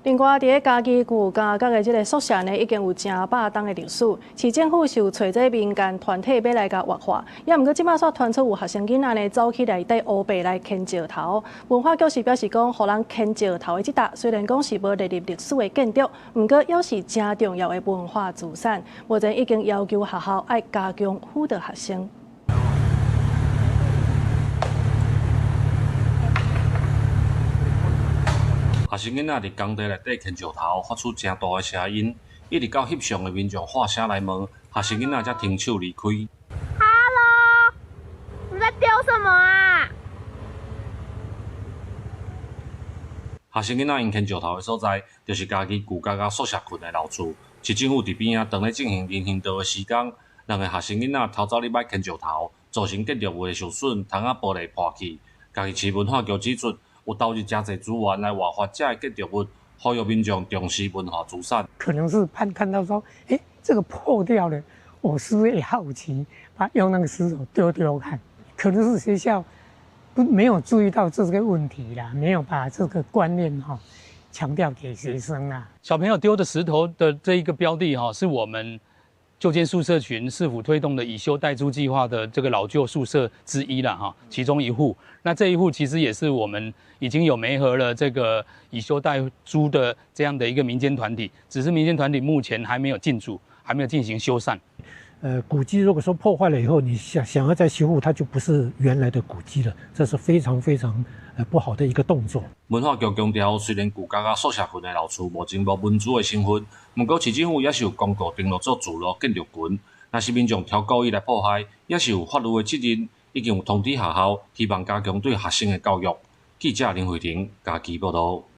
另外，在嘉義舊加角的這個宿舍呢，已經有成百棟的歷史。市政府是有找這民間團體要來甲活化，也毋過即馬煞傳出有學生囡仔呢走去內底烏白來牽石頭。文化局是表示講，互人牽石頭的這搭，雖然講是無列入歷史的建築，毋過也是真重要的文化資產。目前已經要求學校要加強輔導學生。學生囡仔佇工地內底牽石頭，發出真大的聲音，一直到翕相的民眾發聲來問，學生囡仔才停手離開。Hello， 你在丟什麼啊？學生囡仔因牽石頭的所在，就是嘉義舊加角宿舍群的老厝。市政府佇邊仔當咧進行人行道的施工，兩個學生囡仔偷走入來牽石頭，造成建築物的受損，窗仔玻璃破去。嘉義市文化局指出，有投入真濟資源來活化這個建築物，呼籲民眾重視文化資產。可能是看到說，這個破掉了，我是不是也好奇，用那個石頭丟看？可能是學校沒有注意到這個問題啦，沒有把這個觀念強調給學生啦。小朋友丟的石頭的這一個標的是我們舊建宿舍群市府推動的以修代租計劃的這個老舊宿舍之一啦哈，其中一戶。那這一戶其實也是我們已經有媒合了這個以修代租的這樣的一個民間團體，只是民間團體目前還沒有進駐，還沒有進行修繕。古蹟如果說破壞了以後，你想要再修復，它就不是原來的古蹟了，這是非常非常不好的一個動作。文化局強調，雖然舊加角宿舍群的老厝目前無文資的身份，不過市政府也是有公告登錄做聚落建築群，若是民眾挑故意來破壞，也是有法律的責任。已經有通知學校，希望加強對學生的教育。記者林慧婷，嘉義報道。